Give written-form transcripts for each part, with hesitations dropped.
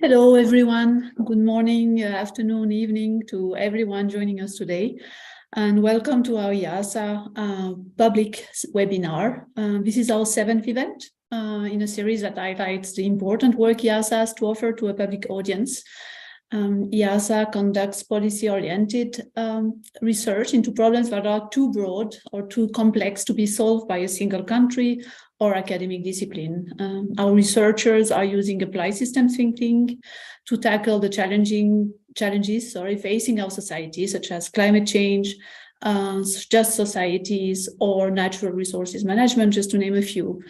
Hello, everyone. Good morning, afternoon, evening to everyone joining us today. And welcome to our IIASA public webinar. This is our 7th event in a series that highlights the important work IIASA has to offer to a public audience. IIASA conducts policy-oriented research into problems that are too broad or too complex to be solved by a single country or academic discipline. Our researchers are using applied systems thinking to tackle the challenges facing our society, such as climate change, just societies, or natural resources management, just to name a few.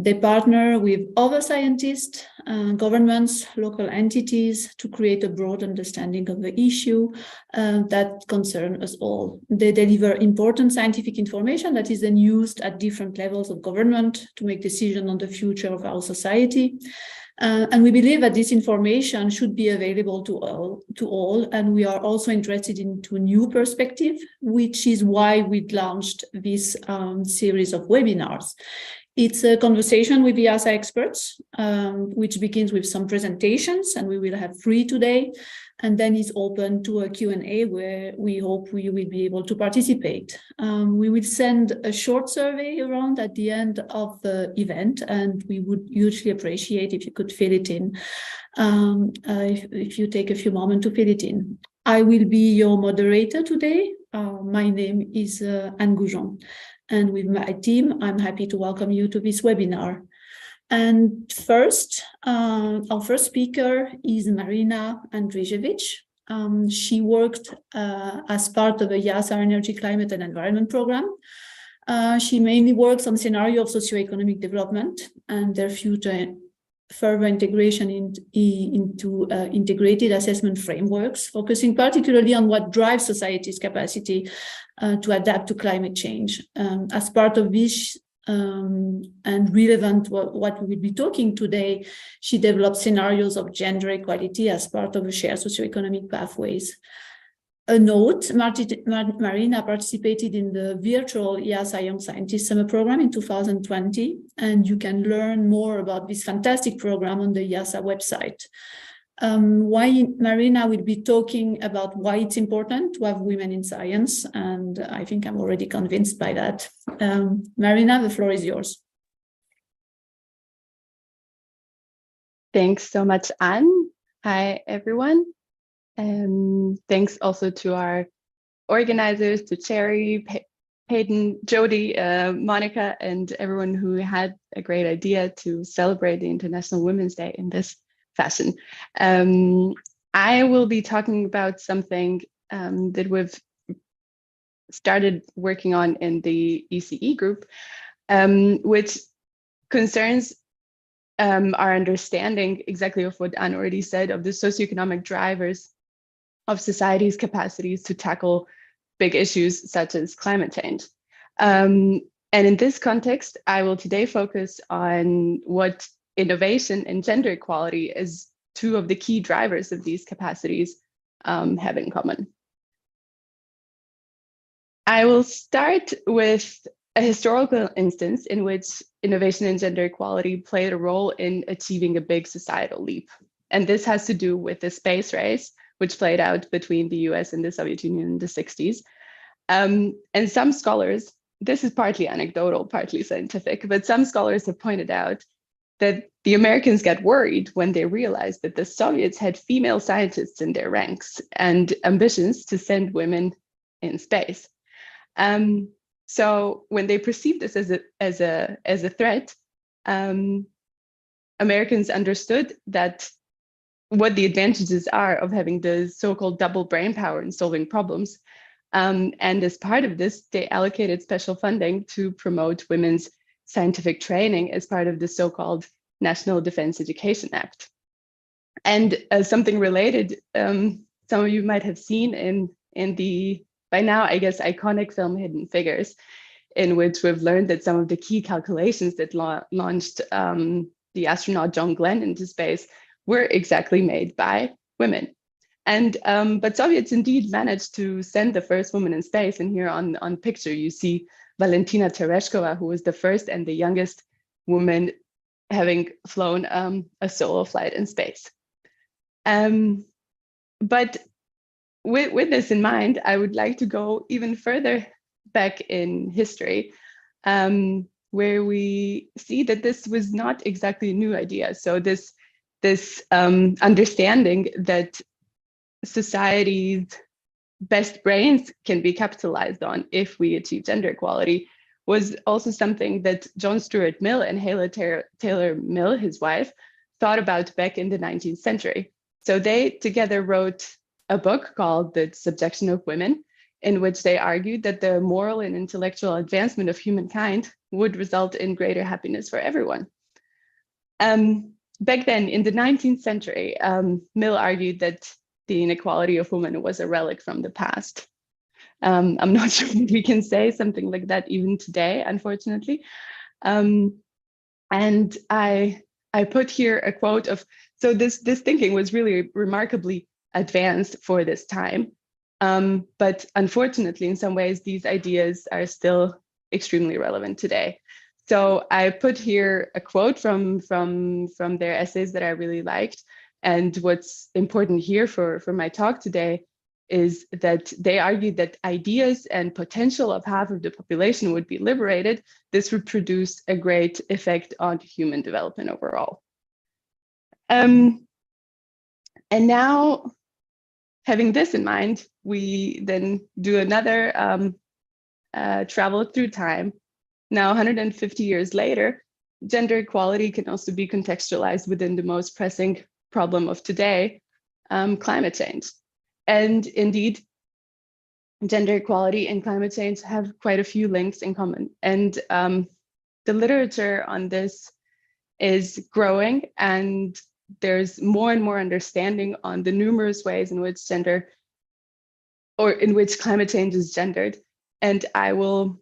They partner with other scientists, governments, local entities to create a broad understanding of the issue that concerns us all. They deliver important scientific information that is then used at different levels of government to make decisions on the future of our society. And we believe that this information should be available to all, and we are also interested into a new perspective, which is why we launched this series of webinars. It's a conversation with IIASA experts, which begins with some presentations, and we will have 3 today, and then is open to a Q&A where we hope you will be able to participate. We will send a short survey around at the end of the event, and we would hugely appreciate if you could fill it in, if you take a few moments to fill it in. I will be your moderator today. My name is Goujon. And with my team, I'm happy to welcome you to this webinar. And first, our first speaker is Marina Andrijevic. She worked as part of the IIASA Energy, Climate and Environment program. She mainly works on scenario of socioeconomic development and their future further integration into integrated assessment frameworks, focusing particularly on what drives society's capacity to adapt to climate change. As part of this and relevant what we will be talking today, she developed scenarios of gender equality as part of the shared socioeconomic pathways. A note, Marina participated in the virtual IIASA Young Scientist Summer Program in 2020, and you can learn more about this fantastic program on the IIASA website. Marina will be talking about why it's important to have women in science, and I think I'm already convinced by that. Marina, the floor is yours. Thanks so much, Anne. Hi, everyone. Thanks also to our organizers, to Cherry, Peyton, Jody, Monica, and everyone who had a great idea to celebrate the International Women's Day in this fashion. I will be talking about something that we've started working on in the ECE group, which concerns our understanding exactly of what Anne already said of the socioeconomic drivers of society's capacities to tackle big issues such as climate change. And in this context, I will today focus on what innovation and gender equality as 2 of the key drivers of these capacities have in common. I will start with a historical instance in which innovation and gender equality played a role in achieving a big societal leap. And this has to do with the space race, which played out between the US and the Soviet Union in the 60s. And some scholars, this is partly anecdotal, partly scientific, but some scholars have pointed out that the Americans got worried when they realized that the Soviets had female scientists in their ranks and ambitions to send women in space. So when they perceived this as a threat, Americans understood that what the advantages are of having the so-called double brain power in solving problems. And as part of this, they allocated special funding to promote women's scientific training as part of the so-called National Defense Education Act. And something related, some of you might have seen in the, by now, I guess, iconic film Hidden Figures, in which we've learned that some of the key calculations that launched the astronaut John Glenn into space were exactly made by women. And but Soviets indeed managed to send the first woman in space. And here on picture, you see Valentina Tereshkova, who was the first and the youngest woman having flown a solo flight in space. But with this in mind, I would like to go even further back in history, where we see that this was not exactly a new idea. So this understanding that society's best brains can be capitalized on if we achieve gender equality was also something that John Stuart Mill and Hala Taylor Mill, his wife, thought about back in the 19th century. So they together wrote a book called The Subjection of Women, in which they argued that the moral and intellectual advancement of humankind would result in greater happiness for everyone. Back then, in the 19th century, Mill argued that the inequality of women was a relic from the past. I'm not sure if we can say something like that even today, unfortunately. And I put here a quote of, so this thinking was really remarkably advanced for this time. But unfortunately, in some ways, these ideas are still extremely relevant today. So I put here a quote from their essays that I really liked. And what's important here for my talk today is that they argued that ideas and potential of half of the population would be liberated. This would produce a great effect on human development overall. And now, having this in mind, we then do another travel through time. Now, 150 years later, gender equality can also be contextualized within the most pressing problem of today, climate change. And indeed, gender equality and climate change have quite a few links in common. And the literature on this is growing, and there's more and more understanding on the numerous ways in which gender, or in which climate change is gendered. And I will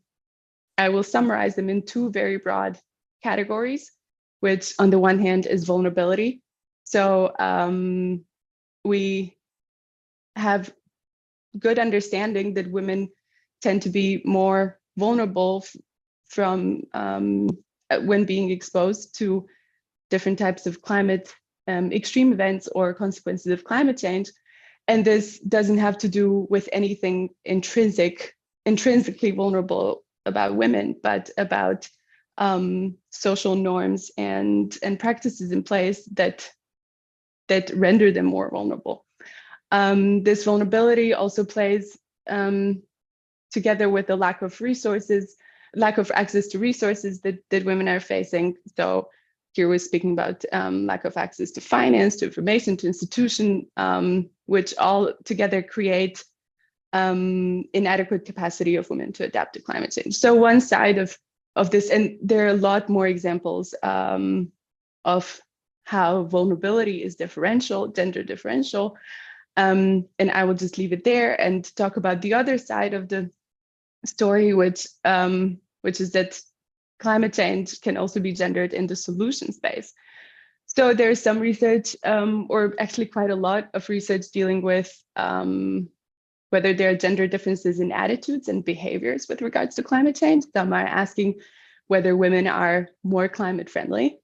summarize them in two very broad categories, which on the one hand is vulnerability. So we have good understanding that women tend to be more vulnerable from when being exposed to different types of climate extreme events or consequences of climate change. And this doesn't have to do with anything intrinsically vulnerable about women, but about social norms and practices in place that render them more vulnerable. This vulnerability also plays together with the lack of access to resources that women are facing. So here we're speaking about lack of access to finance, to information, to institution, which all together create inadequate capacity of women to adapt to climate change. So one side of this, and there are a lot more examples of how vulnerability is differential, gender differential. And I will just leave it there and talk about the other side of the story, which is that climate change can also be gendered in the solution space. So there's some research, or actually quite a lot of research dealing with whether there are gender differences in attitudes and behaviors with regards to climate change. Some are asking whether women are more climate friendly.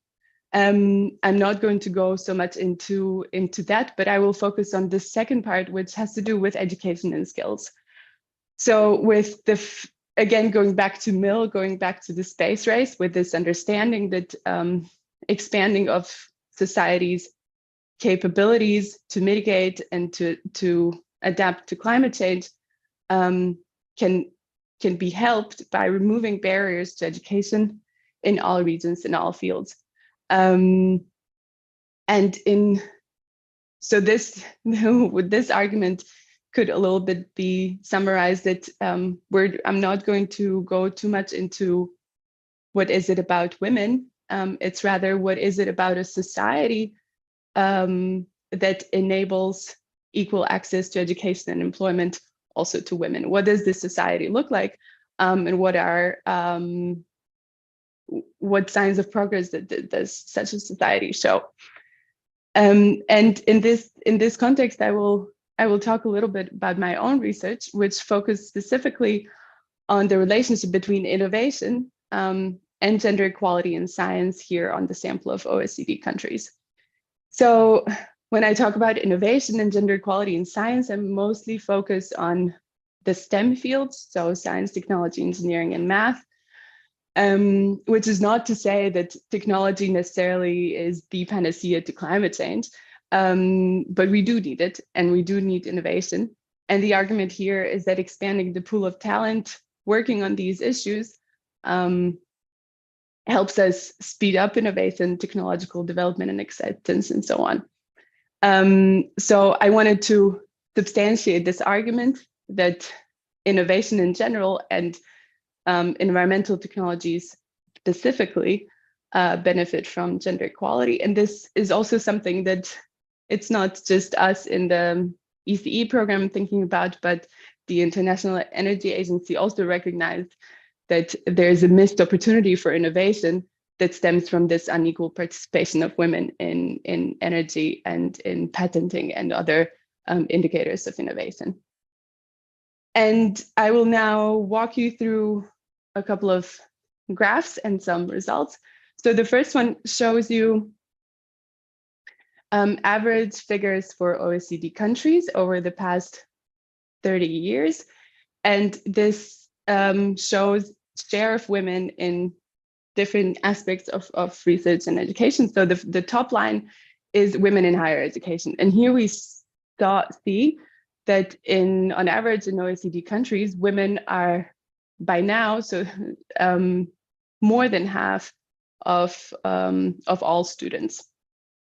I'm not going to go so much into that, but I will focus on the second part, which has to do with education and skills. So with again, going back to Mill, going back to the space race, with this understanding that expanding of society's capabilities to mitigate and to adapt to climate change can be helped by removing barriers to education in all regions, in all fields. So with this argument could a little bit be summarized that I'm not going to go too much into what is it about women. It's rather what is it about a society that enables equal access to education and employment also to women. What does this society look like, and what signs of progress does such a society show? And in this context, I will talk a little bit about my own research, which focused specifically on the relationship between innovation and gender equality in science here on the sample of OECD countries. So When I talk about innovation and gender equality in science, I'm mostly focused on the STEM fields, so science, technology, engineering, and math, which is not to say that technology necessarily is the panacea to climate change, but we do need it, and we do need innovation. And the argument here is that expanding the pool of talent working on these issues helps us speed up innovation, technological development, and acceptance, and so on. So I wanted to substantiate this argument that innovation in general and environmental technologies specifically benefit from gender equality. And this is also something that it's not just us in the ECE program thinking about, but the International Energy Agency also recognized that there's a missed opportunity for innovation that stems from this unequal participation of women in energy and in patenting and other indicators of innovation. And I will now walk you through a couple of graphs and some results. So the first one shows you average figures for OECD countries over the past 30 years. And this shows share of women in different aspects of research and education. So the top line is women in higher education. And here we see that on average in OECD countries, women are by now, so more than half of all students,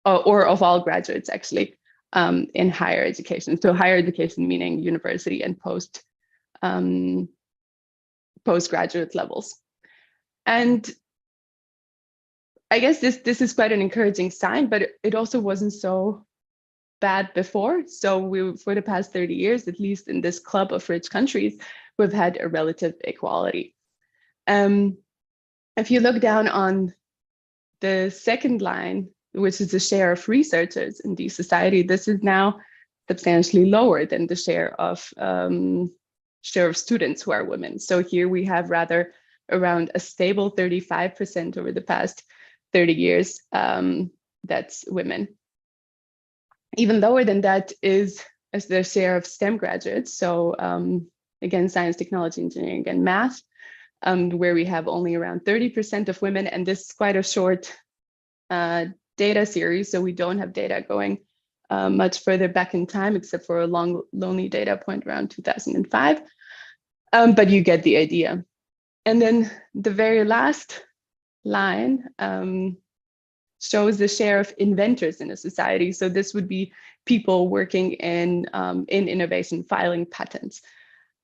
or of all graduates actually, in higher education. So higher education meaning university and postgraduate levels. And I guess this is quite an encouraging sign, but it also wasn't so bad before. So for the past 30 years, at least in this club of rich countries, we've had a relative equality. If you look down on the second line, which is the share of researchers in the society, this is now substantially lower than the share of students who are women. So here we have rather around a stable 35% over the past 30 years, that's women. Even lower than that is as the share of STEM graduates. So again, science, technology, engineering, and math, where we have only around 30% of women. And this is quite a short data series. So we don't have data going much further back in time, except for a long, lonely data point around 2005. But you get the idea. And then the very last line shows the share of inventors in a society. So this would be people working in innovation, filing patents.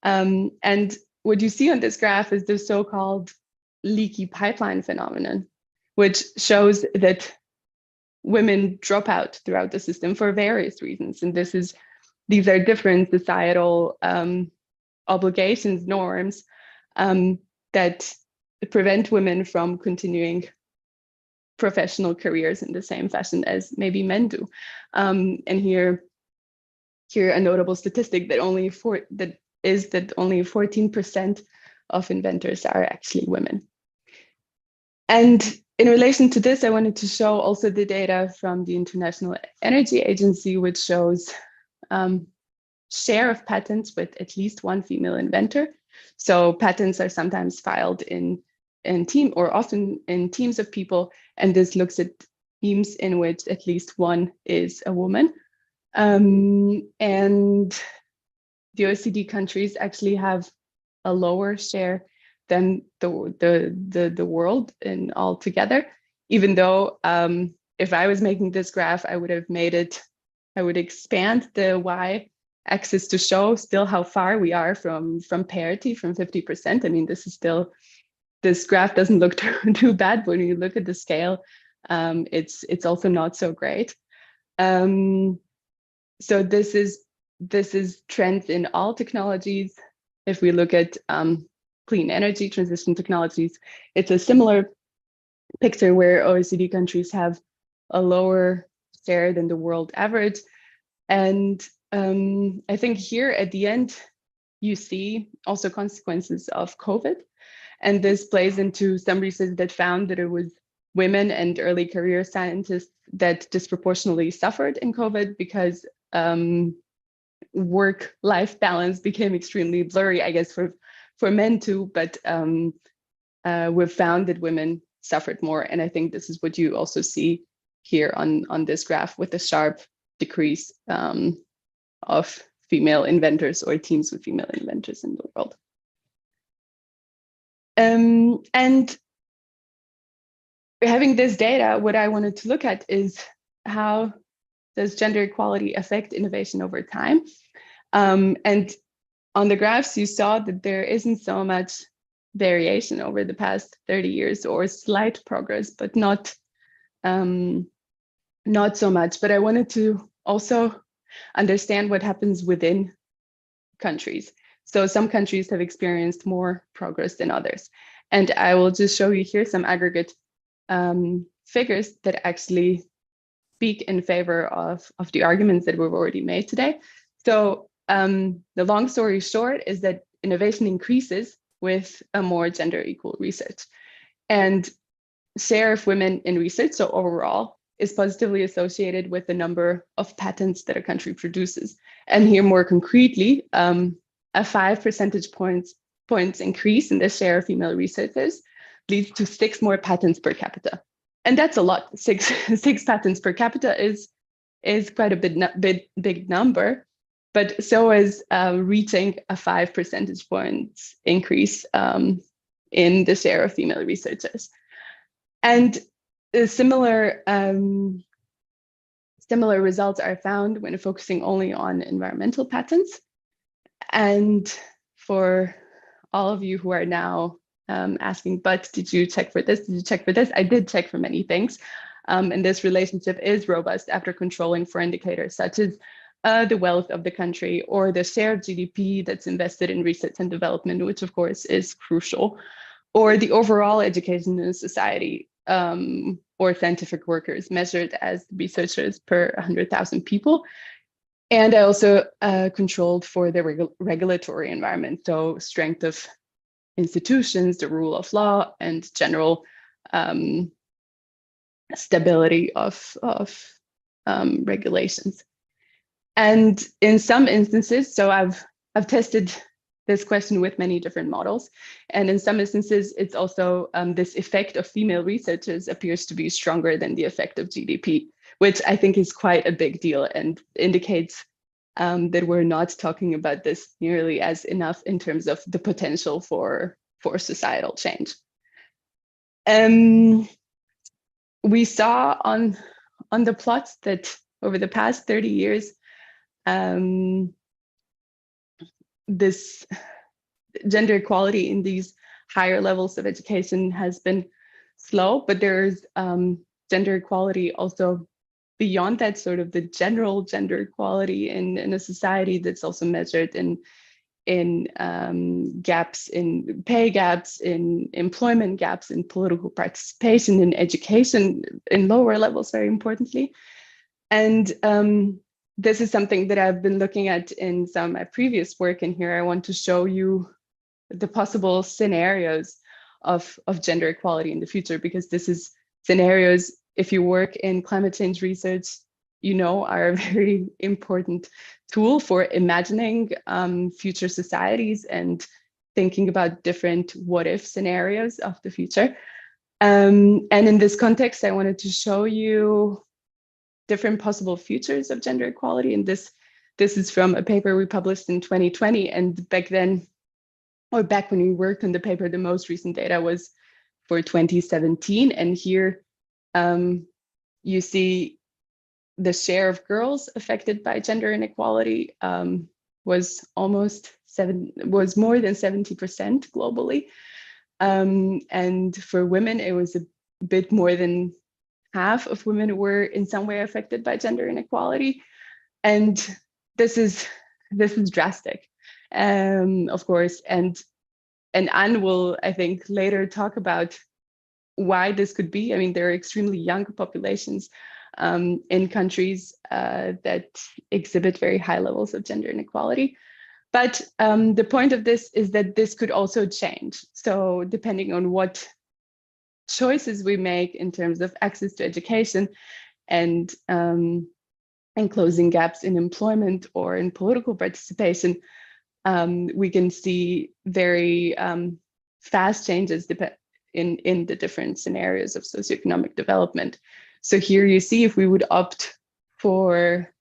And what you see on this graph is the so-called leaky pipeline phenomenon, which shows that women drop out throughout the system for various reasons. And these are different societal obligations, norms that prevent women from continuing professional careers in the same fashion as maybe men do. And here a notable statistic that only 14% of inventors are actually women. And in relation to this, I wanted to show also the data from the International Energy Agency, which shows share of patents with at least one female inventor. So patents are sometimes filed in team or often in teams of people, and this looks at teams in which at least one is a woman. And the OECD countries actually have a lower share than the world in altogether, even though if I was making this graph, I would expand the y-axis to show still how far we are from parity, from 50%. I mean, this graph doesn't look too bad, but when you look at the scale, it's also not so great. So this is trends in all technologies. If we look at clean energy transition technologies, it's a similar picture where OECD countries have a lower share than the world average. And I think here at the end, you see also consequences of COVID. And this plays into some research that found that it was women and early career scientists that disproportionately suffered in COVID because work-life balance became extremely blurry, I guess, for men too, but we've found that women suffered more. And I think this is what you also see here on this graph with a sharp decrease of female inventors or teams with female inventors in the world. And having this data, what I wanted to look at is how does gender equality affect innovation over time? And on the graphs, you saw that there isn't so much variation over the past 30 years or slight progress, but not so much. But I wanted to also understand what happens within countries. So some countries have experienced more progress than others. And I will just show you here some aggregate figures that actually speak in favor of the arguments that we've already made today. So the long story short is that innovation increases with a more gender equal research. And share of women in research, so overall, is positively associated with the number of patents that a country produces. And here more concretely, a 5 percentage points increase in the share of female researchers leads to 6 more patents per capita. And that's a lot. Six patents per capita is quite a big number, but so is reaching a 5 percentage points increase in the share of female researchers. And similar results are found when focusing only on environmental patents. And for all of you who are now asking, but did you check for this? Did you check for this? I did check for many things. And this relationship is robust after controlling for indicators such as the wealth of the country or the share of GDP that's invested in research and development, which of course is crucial, or the overall education in society, or scientific workers measured as researchers per 100,000 people. And I also controlled for the regulatory environment, so strength of institutions, the rule of law, and general stability of regulations. And in some instances, so I've tested this question with many different models, and in some instances, it's also this effect of female researchers appears to be stronger than the effect of GDP, which I think is quite a big deal and indicates that we're not talking about this nearly as enough in terms of the potential for societal change. We saw on the plots that over the past 30 years, this gender equality in these higher levels of education has been slow, but there's gender equality also beyond that, sort of the general gender equality in a society that's also measured in gaps, in pay gaps, in employment gaps, in political participation, in education, in lower levels, very importantly. And this is something that I've been looking at in some of my previous work, and here I want to show you the possible scenarios of gender equality in the future, because this is scenarios, if you work in climate change research, you know, are a very important tool for imagining future societies and thinking about different what if scenarios of the future. And in this context, I wanted to show you different possible futures of gender equality. And this is from a paper we published in 2020. And back then, or back when we worked on the paper, the most recent data was for 2017. And here you see the share of girls affected by gender inequality was more than 70% globally. And for women, it was a bit more than half of women were in some way affected by gender inequality. And this is drastic, of course. And Anne will, I think, later talk about why this could be. I mean, there are extremely young populations in countries that exhibit very high levels of gender inequality. But the point of this is that this could also change. So depending on what choices we make in terms of access to education and closing gaps in employment or in political participation, we can see very fast changes in the different scenarios of socioeconomic development. So here you see, if we would opt for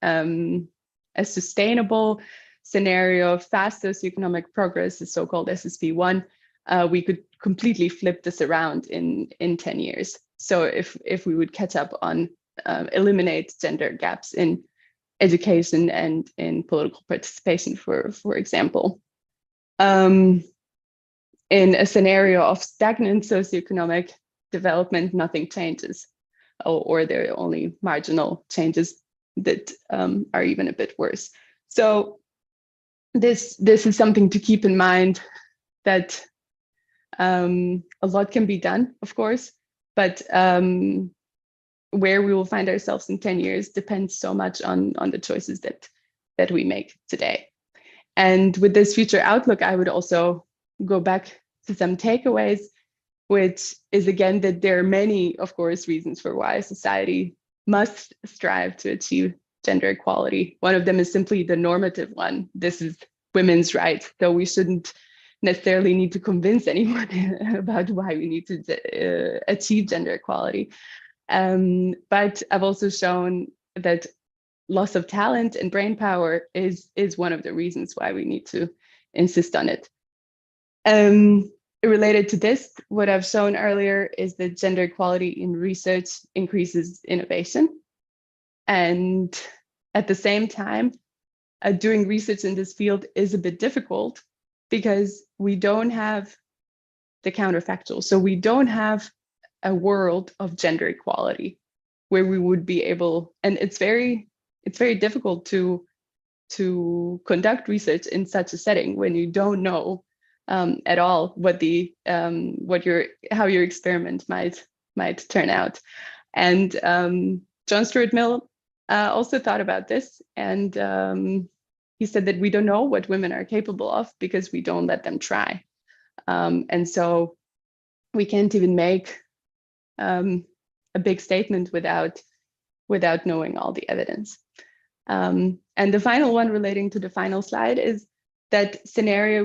a sustainable scenario of fast socioeconomic progress, the so-called SSP1, we could completely flip this around in 10 years. So if we would catch up on eliminate gender gaps in education and in political participation, for example. In a scenario of stagnant socioeconomic development, nothing changes, or there are only marginal changes that are even a bit worse. So this is something to keep in mind, that a lot can be done, of course, but where we will find ourselves in 10 years depends so much on the choices that we make today. And with this future outlook, I would also go back to some takeaways, which is again that there are many, of course, reasons for why society must strive to achieve gender equality. One of them is simply the normative one. This is women's rights, so we shouldn't necessarily need to convince anyone about why we need to achieve gender equality. But I've also shown that loss of talent and brain power is one of the reasons why we need to insist on it. Related to this, what I've shown earlier is that gender equality in research increases innovation. And at the same time, doing research in this field is a bit difficult because we don't have the counterfactual. So we don't have a world of gender equality where we would be able, and it's very difficult to conduct research in such a setting when you don't know at all what how your experiment might turn out. And John Stuart Mill also thought about this, and he said that we don't know what women are capable of because we don't let them try. And so we can't even make a big statement without knowing all the evidence. And the final one relating to the final slide is that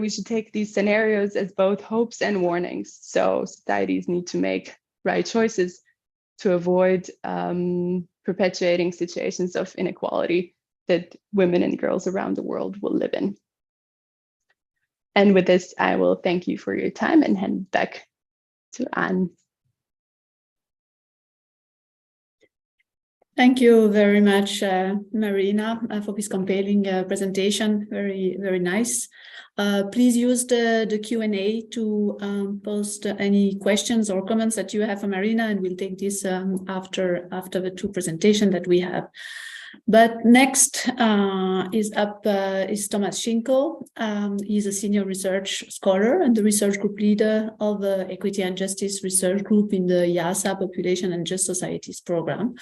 we should take these scenarios as both hopes and warnings. So societies need to make right choices to avoid perpetuating situations of inequality that women and girls around the world will live in. And with this, I will thank you for your time and hand back to Anne. Thank you very much, Marina, for this compelling presentation. Very, very nice. Please use the Q&A to post any questions or comments that you have for Marina, and we'll take this after the two presentations that we have. But next is Thomas Schinko. He's a senior research scholar and the research group leader of the Equity and Justice Research Group in the IIASA Population and Just Societies program.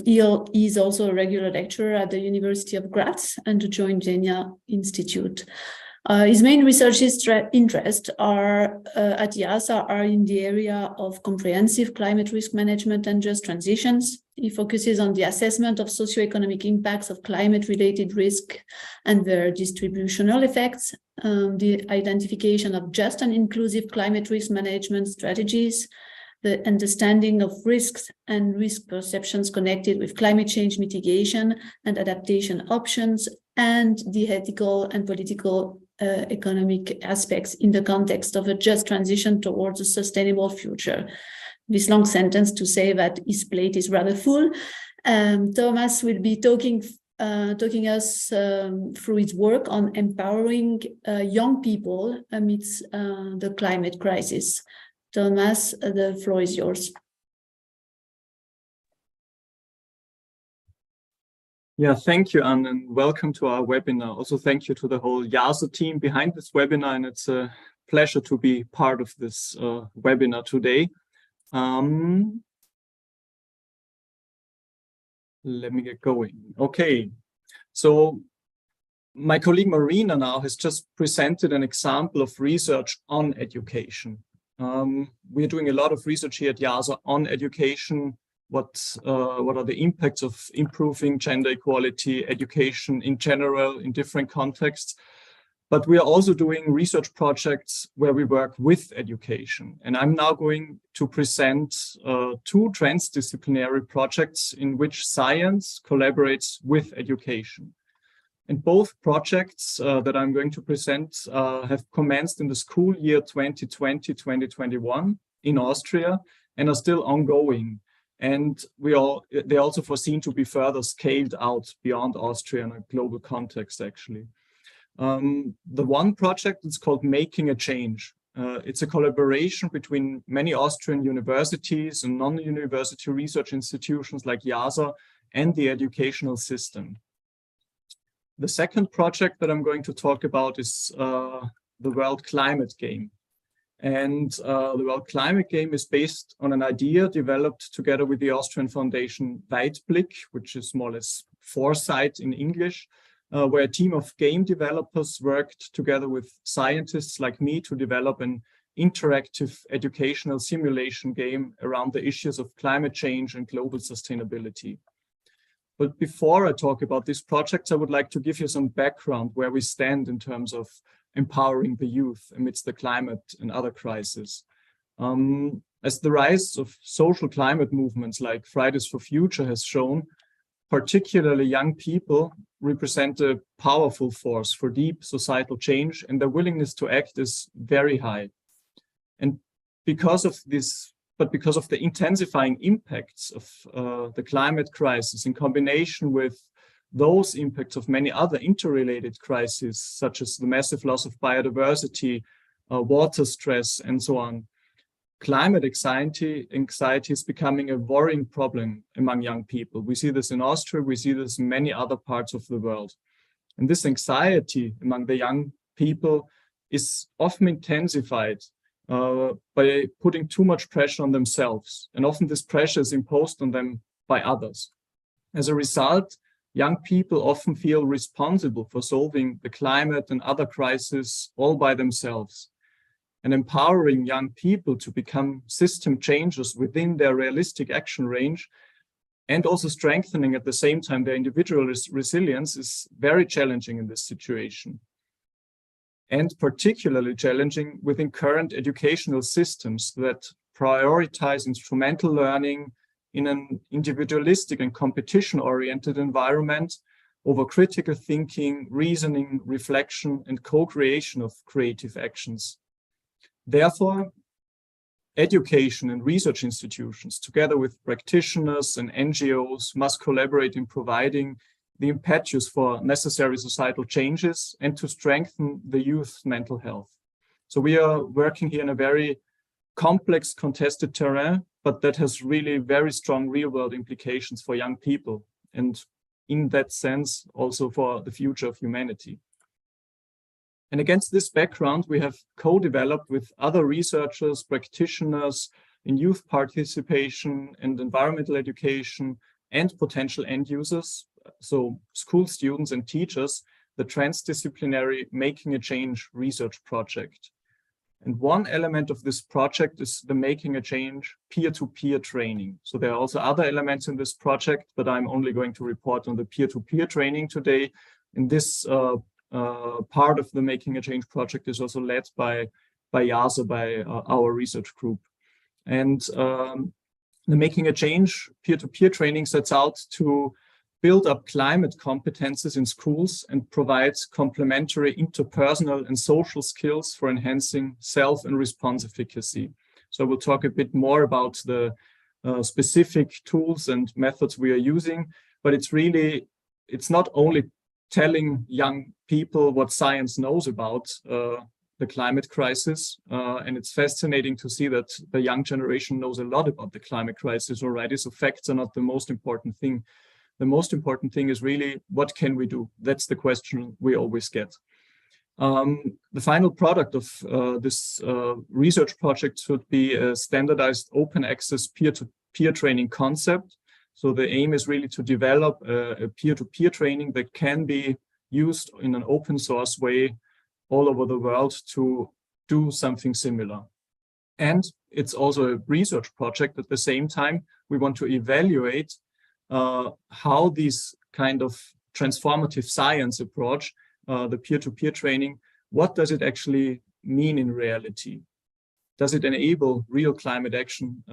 He is also a regular lecturer at the University of Graz and the Joint Genia Institute. His main research interests are at IIASA are in the area of comprehensive climate risk management and just transitions. He focuses on the assessment of socioeconomic impacts of climate-related risk and their distributional effects, the identification of just and inclusive climate risk management strategies, the understanding of risks and risk perceptions connected with climate change mitigation and adaptation options, and the ethical and political economic aspects in the context of a just transition towards a sustainable future. This long sentence to say that his plate is rather full. Thomas will be talking us through his work on empowering young people amidst the climate crisis. Thomas, the floor is yours. Yeah, thank you, Anne, and welcome to our webinar. Also, thank you to the whole IIASA team behind this webinar, and it's a pleasure to be part of this webinar today. Let me get going. Okay, so my colleague Marina now has just presented an example of research on education. we're doing a lot of research here at IIASA on education. What are the impacts of improving gender equality, education in general, in different contexts? But we are also doing research projects where we work with education. And I'm now going to present two transdisciplinary projects in which science collaborates with education. And both projects that I'm going to present have commenced in the school year 2020-2021 in Austria and are still ongoing. And they're also foreseen to be further scaled out beyond Austria in a global context, actually. The one project is called Making a Change. It's a collaboration between many Austrian universities and non-university research institutions like IIASA and the educational system. The second project that I'm going to talk about is the World Climate Game. And the World Climate Game is based on an idea developed together with the Austrian foundation Weitblick, which is more or less foresight in English, where a team of game developers worked together with scientists like me to develop an interactive educational simulation game around the issues of climate change and global sustainability. But before I talk about these projects, I would like to give you some background where we stand in terms of empowering the youth amidst the climate and other crises. As the rise of social climate movements like Fridays for Future has shown, particularly young people represent a powerful force for deep societal change, and their willingness to act is very high. And because of the intensifying impacts of the climate crisis in combination with those impacts of many other interrelated crises, such as the massive loss of biodiversity, water stress, and so on, climate anxiety is becoming a worrying problem among young people. We see this in Austria, we see this in many other parts of the world. And this anxiety among the young people is often intensified by putting too much pressure on themselves. And often this pressure is imposed on them by others. As a result, young people often feel responsible for solving the climate and other crises all by themselves. And empowering young people to become system changers within their realistic action range and also strengthening at the same time their individual resilience is very challenging in this situation. And particularly challenging within current educational systems that prioritize instrumental learning in an individualistic and competition-oriented environment over critical thinking, reasoning, reflection, and co-creation of creative actions. Therefore, education and research institutions, together with practitioners and NGOs, must collaborate in providing the impetus for necessary societal changes and to strengthen the youth's mental health. So we are working here in a very complex, contested terrain, but that has really very strong real-world implications for young people, and in that sense, also for the future of humanity. And against this background, we have co-developed with other researchers, practitioners in youth participation and environmental education and potential end users, so school students and teachers, the transdisciplinary Making a Change research project. And one element of this project is the Making a Change peer-to-peer training. So there are also other elements in this project, but I'm only going to report on the peer-to-peer training today. In this part of the Making a Change project is also led by IIASA, by our research group. And the Making a Change peer-to-peer training sets out to build up climate competences in schools and provides complementary interpersonal and social skills for enhancing self and response efficacy. So we'll talk a bit more about the specific tools and methods we are using, but it's not only telling young people what science knows about the climate crisis. And it's fascinating to see that the young generation knows a lot about the climate crisis already. So facts are not the most important thing. The most important thing is really, what can we do? That's the question we always get. The final product of this research project should be a standardized open access peer-to-peer training concept. So the aim is really to develop a peer-to-peer training that can be used in an open source way all over the world to do something similar. And it's also a research project at the same time. We want to evaluate how these kind of transformative science approach, the peer-to-peer training, what does it actually mean in reality? Does it enable real climate action,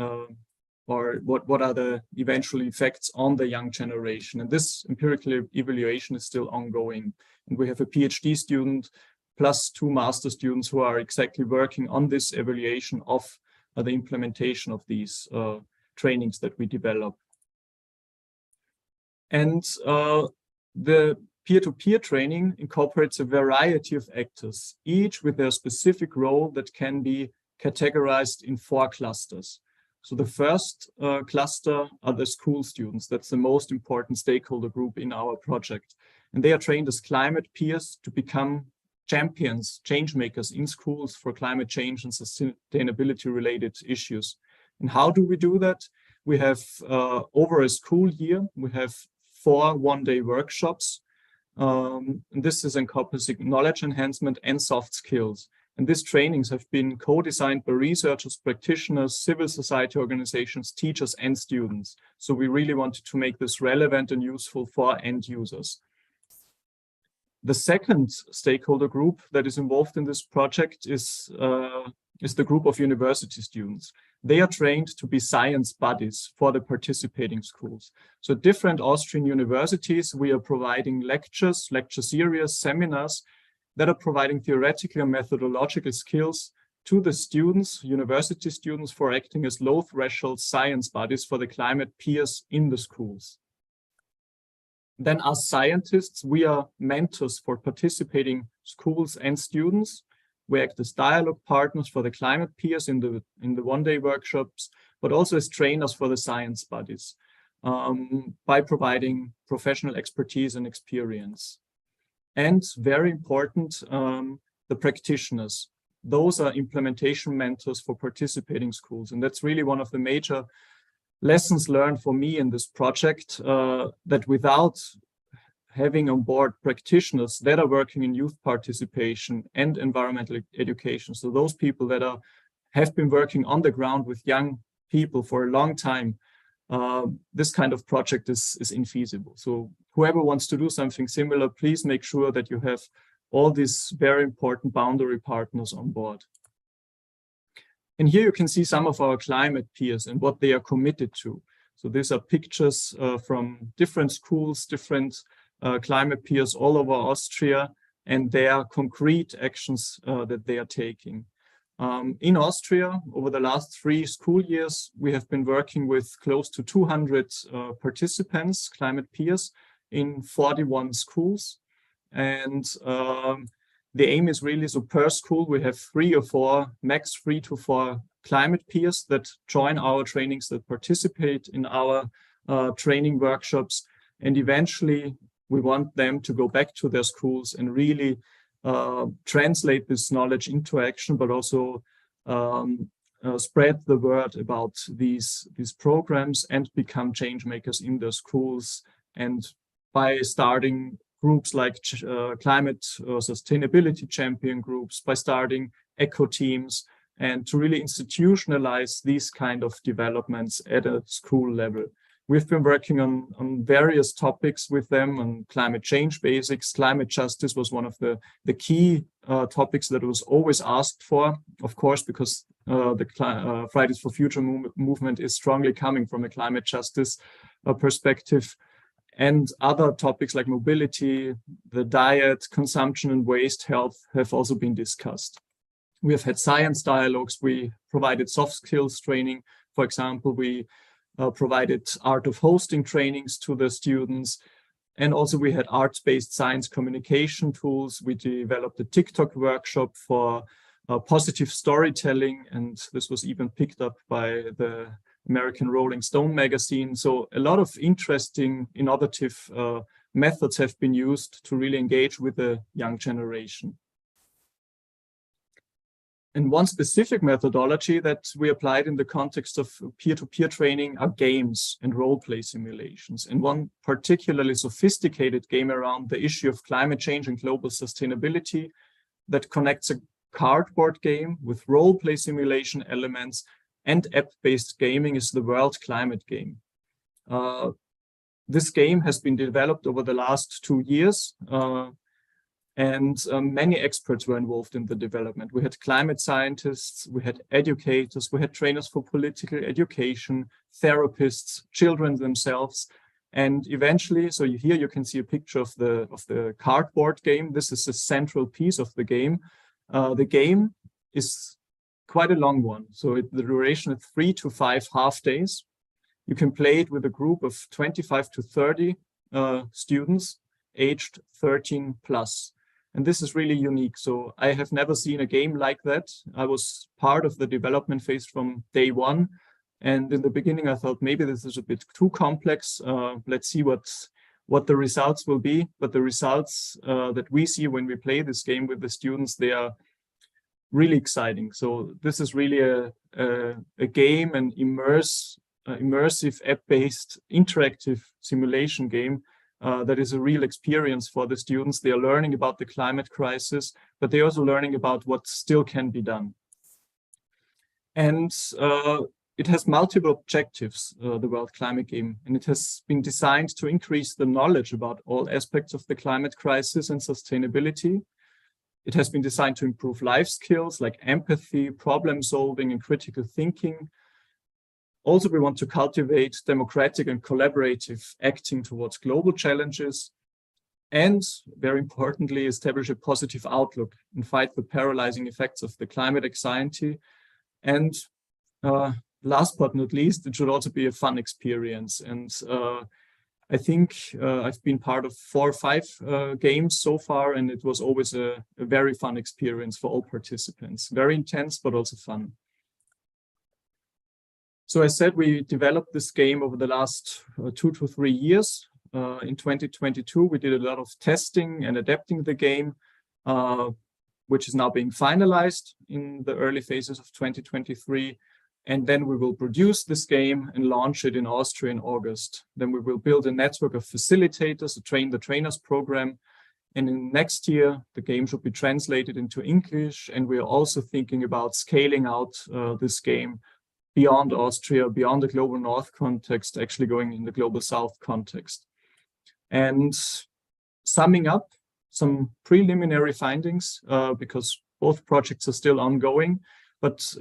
or what are the eventual effects on the young generation? And this empirical evaluation is still ongoing. And we have a PhD student plus 2 master students who are exactly working on this evaluation of the implementation of these trainings that we develop. And the peer-to-peer training incorporates a variety of actors, each with their specific role that can be categorized in 4 clusters. So the first cluster are the school students. That's the most important stakeholder group in our project. And they are trained as climate peers to become champions, change makers in schools for climate change and sustainability related issues. And how do we do that? We have over a school year, we have 4 one-day workshops. And this is encompassing knowledge enhancement and soft skills. And these trainings have been co-designed by researchers, practitioners, civil society organizations, teachers, and students. So we really wanted to make this relevant and useful for end users. The second stakeholder group that is involved in this project is the group of university students. They are trained to be science buddies for the participating schools. So different Austrian universities, we are providing lectures, lecture series, seminars that are providing theoretical and methodological skills to the students, university students, for acting as low threshold science buddies for the climate peers in the schools. Then as scientists, we are mentors for participating schools and students. We act as dialogue partners for the climate peers in the one-day workshops, but also as trainers for the science buddies by providing professional expertise and experience. And very important, the practitioners. Those are implementation mentors for participating schools. And that's really one of the major lessons learned for me in this project, that without having on board practitioners that are working in youth participation and environmental education, so those people that have been working on the ground with young people for a long time, this kind of project is infeasible. So whoever wants to do something similar, please make sure that you have all these very important boundary partners on board. And here you can see some of our climate peers and what they are committed to. So these are pictures from different schools, different climate peers all over Austria, and their concrete actions that they are taking. In Austria, over the last 3 school years, we have been working with close to 200 participants, climate peers, in 41 schools. And the aim is really, so per school, we have 3 or 4, max 3 to 4 climate peers that join our trainings, that participate in our training workshops. And eventually, we want them to go back to their schools and really translate this knowledge into action, but also spread the word about these programs and become change makers in their schools. And by starting groups like climate or sustainability champion groups, by starting eco teams, and to really institutionalize these kind of developments at a school level. We've been working on various topics with them, on climate change basics. Climate justice was one of the key topics that was always asked for, of course, because the Fridays for Future movement is strongly coming from a climate justice perspective. And other topics like mobility, the diet, consumption and waste, health have also been discussed. We have had science dialogues. We provided soft skills training. For example, we provided art of hosting trainings to the students. And also we had arts-based science communication tools. We developed a TikTok workshop for positive storytelling. And this was even picked up by the American Rolling Stone magazine. So a lot of interesting, innovative methods have been used to really engage with the young generation. And one specific methodology that we applied in the context of peer-to-peer training are games and role-play simulations. And one particularly sophisticated game around the issue of climate change and global sustainability that connects a cardboard game with role-play simulation elements and app-based gaming is the World Climate Game. This game has been developed over the last 2 years, and many experts were involved in the development. We had climate scientists, we had educators, we had trainers for political education, therapists, children themselves. And eventually, so here you can see a picture of the cardboard game. This is the central piece of the game. The game is quite a long one. So the duration is 3 to 5 half days. You can play it with a group of 25 to 30 students aged 13 plus. And this is really unique. So I have never seen a game like that. I was part of the development phase from day one. And in the beginning, I thought maybe this is a bit too complex. Let's see what the results will be. But the results that we see when we play this game with the students, they are really exciting. So this is really a game, an immersive app-based interactive simulation game that is a real experience for the students. They are learning about the climate crisis, but they're also learning about what still can be done. And it has multiple objectives, the World Climate Game, and it has been designed to increase the knowledge about all aspects of the climate crisis and sustainability. It has been designed to improve life skills like empathy, problem solving, and critical thinking. Also, we want to cultivate democratic and collaborative acting towards global challenges, and very importantly, establish a positive outlook and fight the paralyzing effects of the climate anxiety. And last but not least, it should also be a fun experience. And I think I've been part of 4 or 5 games so far, and it was always a very fun experience for all participants. Very intense, but also fun. So I said we developed this game over the last 2 to 3 years. In 2022, we did a lot of testing and adapting the game, which is now being finalized in the early phases of 2023. And then we will produce this game and launch it in Austria in August. Then we will build a network of facilitators, a train the trainers program. And in next year, the game should be translated into English. And we are also thinking about scaling out this game beyond Austria, beyond the global North context, actually going in the global South context. And summing up some preliminary findings, because both projects are still ongoing, but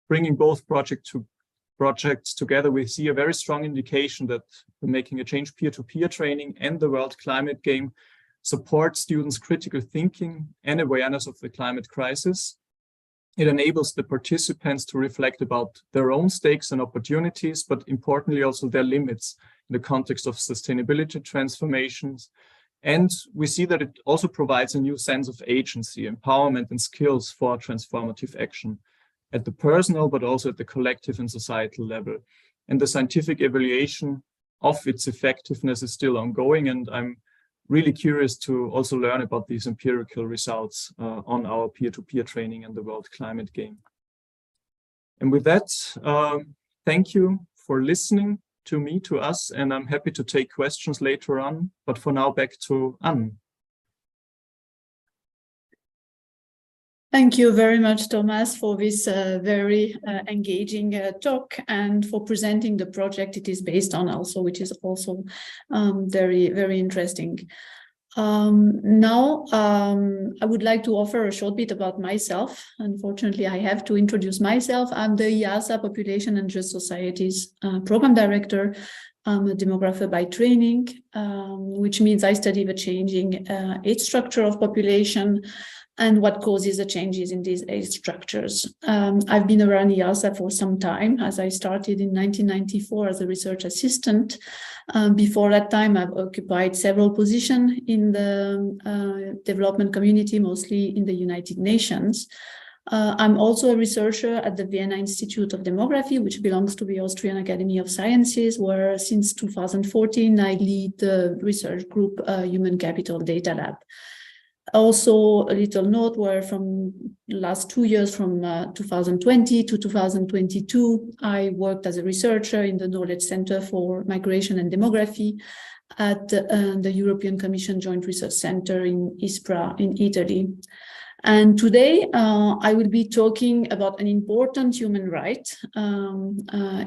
bringing both projects together, we see a very strong indication that making a change peer-to-peer training and the World Climate Game support students' critical thinking and awareness of the climate crisis. It enables the participants to reflect about their own stakes and opportunities, but importantly also their limits in the context of sustainability transformations. And we see that it also provides a new sense of agency, empowerment, and skills for transformative action at the personal, but also at the collective and societal level. And the scientific evaluation of its effectiveness is still ongoing. And I'm really curious to also learn about these empirical results on our peer-to-peer training and the World Climate Game. And with that, thank you for listening to me, to us, and I'm happy to take questions later on. But for now, back to Anne. Thank you very much, Thomas, for this very engaging talk and for presenting the project it is based on also, which is also very, very interesting. Now, I would like to offer a short bit about myself. Unfortunately, I have to introduce myself. I'm the IIASA Population and Just Societies Program Director. I'm a demographer by training, which means I study the changing age structure of population and what causes the changes in these age structures. I've been around IIASA for some time, as I started in 1994 as a research assistant. Before that time, I've occupied several positions in the development community, mostly in the United Nations. I'm also a researcher at the Vienna Institute of Demography, which belongs to the Austrian Academy of Sciences, where since 2014, I lead the research group Human Capital Data Lab. Also, a little note where from the last 2 years, from 2020 to 2022, I worked as a researcher in the Knowledge Center for Migration and Demography at the European Commission Joint Research Center in Ispra in Italy. And today I will be talking about an important human right,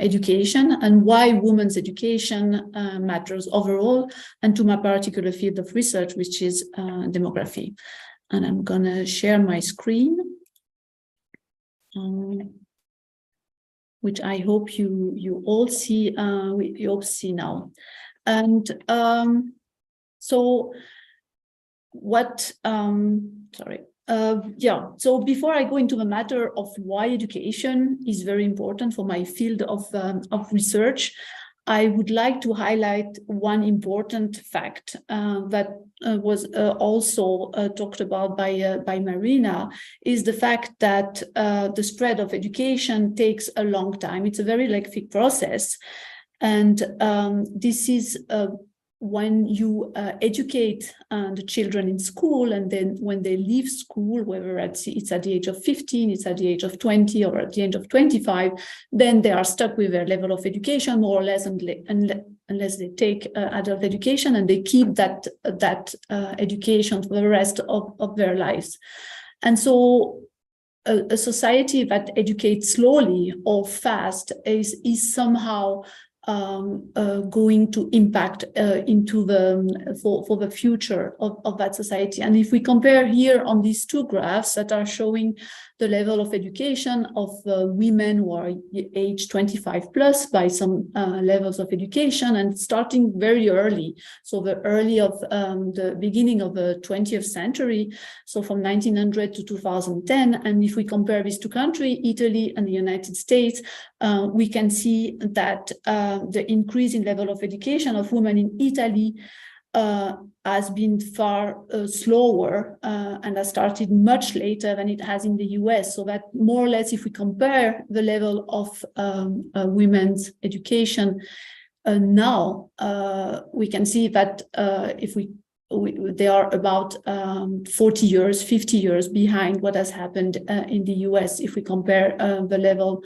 education, and why women's education matters overall, and to my particular field of research, which is demography. And I'm gonna share my screen, which I hope you all see. You all see now. And so what? So before I go into the matter of why education is very important for my field of research, I would like to highlight one important fact that was also talked about by Marina, is the fact that the spread of education takes a long time. It's a very lengthy process. And this is when you educate the children in school, and then when they leave school, whether it's at the age of 15, it's at the age of 20, or at the age of 25, then they are stuck with their level of education, more or less, unless they take adult education, and they keep that education for the rest of their lives. And so a society that educates slowly or fast is somehow going to impact into for the future of that society. And if we compare here on these two graphs that are showing the level of education of women who are age 25 plus by some levels of education, and starting very early, so the early of the beginning of the 20th century, so from 1900 to 2010. And if we compare these two countries, Italy and the United States, we can see that the increase in level of education of women in Italy has been far slower and has started much later than it has in the US. So that more or less, if we compare the level of women's education now, we can see that they are about 40 years, 50 years behind what has happened in the US, if we compare the level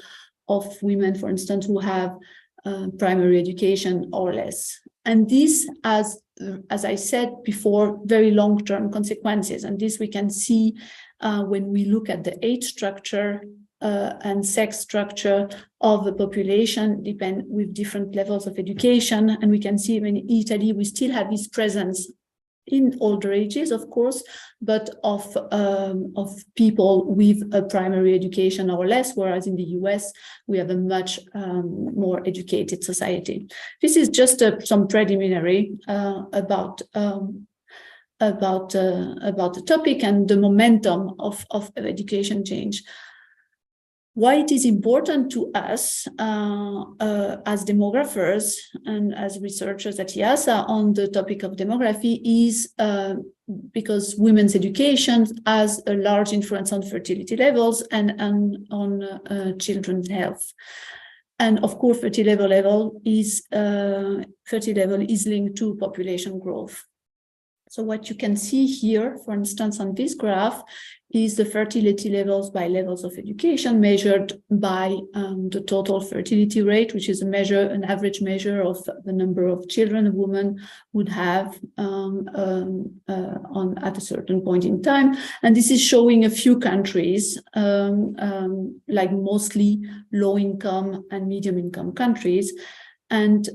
of women, for instance, who have primary education or less. And this, as I said before, very long-term consequences. And this we can see when we look at the age structure and sex structure of the population, with different levels of education. And we can see in Italy, we still have this presence in older ages, of course, but of people with a primary education or less, whereas in the US, we have a much more educated society. This is just some preliminary about the topic and the momentum of education change. Why it is important to us as demographers and as researchers at IIASA on the topic of demography is because women's education has a large influence on fertility levels and on children's health. And of course, fertility level is linked to population growth. So what you can see here, for instance, on this graph, is the fertility levels by levels of education measured by the total fertility rate, which is an average measure of the number of children a woman would have at a certain point in time. And this is showing a few countries, like mostly low-income and medium-income countries. And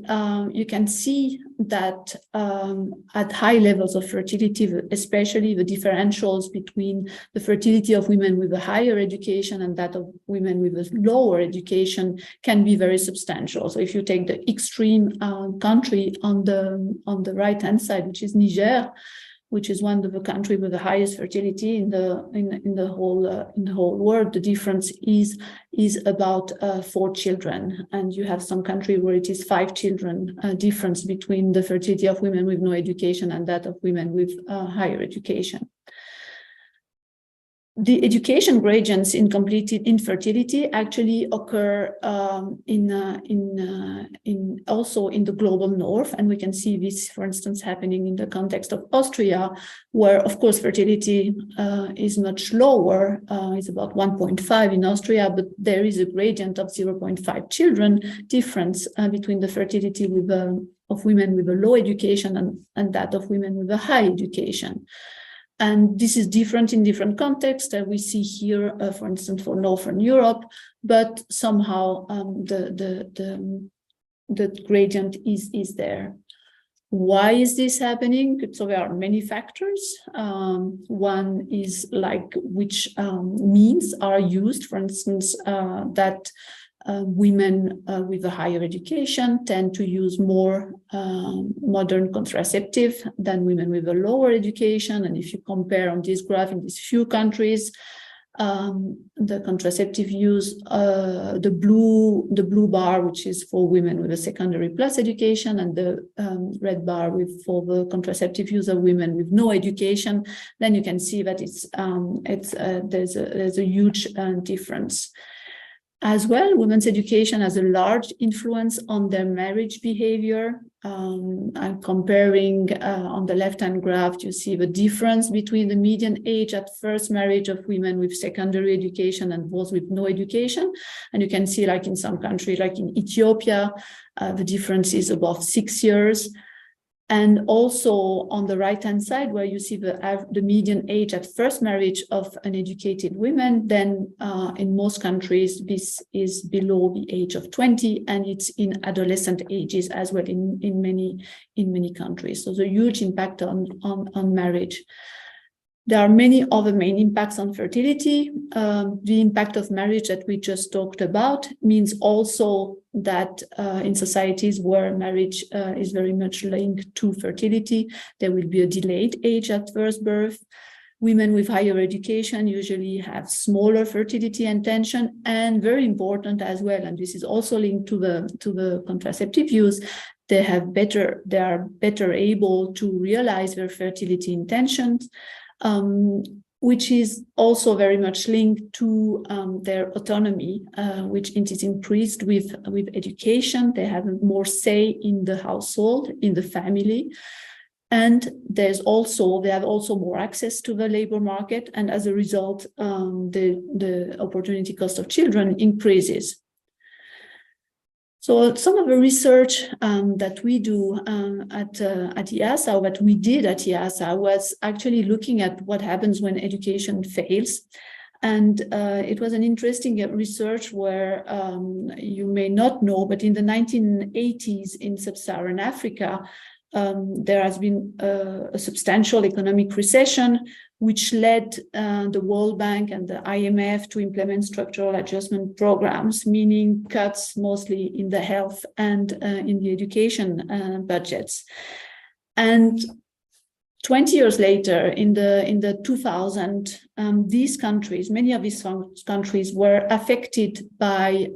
you can see that at high levels of fertility, especially the differentials between the fertility of women with a higher education and that of women with a lower education can be very substantial. So if you take the extreme country on the right-hand side, which is Niger, which is one of the countries with the highest fertility in the whole world, the difference is about 4 children, and you have some country where it is 5 children difference between the fertility of women with no education and that of women with higher education. The education gradients in completed infertility actually occur also in the global north, and we can see this, for instance, happening in the context of Austria, where, of course, fertility is much lower. It's about 1.5 in Austria, but there is a gradient of 0.5 children difference between the fertility of women with a low education and that of women with a high education. And this is different in different contexts that we see here, for instance, for Northern Europe, but somehow the gradient is there. Why is this happening? So there are many factors. One is like which means are used, for instance, that women with a higher education tend to use more modern contraceptive than women with a lower education. And if you compare on this graph in these few countries, the contraceptive use, the blue bar, which is for women with a secondary plus education, and the red bar for the contraceptive use of women with no education, then you can see that there's a huge difference. As well, women's education has a large influence on their marriage behavior. I'm comparing on the left-hand graph, you see the difference between the median age at first marriage of women with secondary education and those with no education. And you can see, like in some countries, like in Ethiopia, the difference is above 6 years. And also on the right-hand side, where you see the median age at first marriage of uneducated women, then in most countries, this is below the age of 20, and it's in adolescent ages as well in many countries. So there's a huge impact on marriage. There are many other main impacts on fertility. The impact of marriage that we just talked about means also that in societies where marriage is very much linked to fertility, there will be a delayed age at first birth. Women with higher education usually have smaller fertility intention, and very important as well, and this is also linked to the contraceptive use, they are better able to realize their fertility intentions. Which is also very much linked to their autonomy, which is increased with education. They have more say in the household, in the family. And they have also more access to the labor market. And as a result, the opportunity cost of children increases. So some of the research that we do at IIASA, or that we did at IIASA, was actually looking at what happens when education fails. And it was an interesting research where you may not know, but in the 1980s in sub-Saharan Africa, there has been a substantial economic recession, which led the World Bank and the IMF to implement structural adjustment programs, meaning cuts mostly in the health and in the education budgets. And 20 years later, in the 2000s, these countries, many of these countries were affected by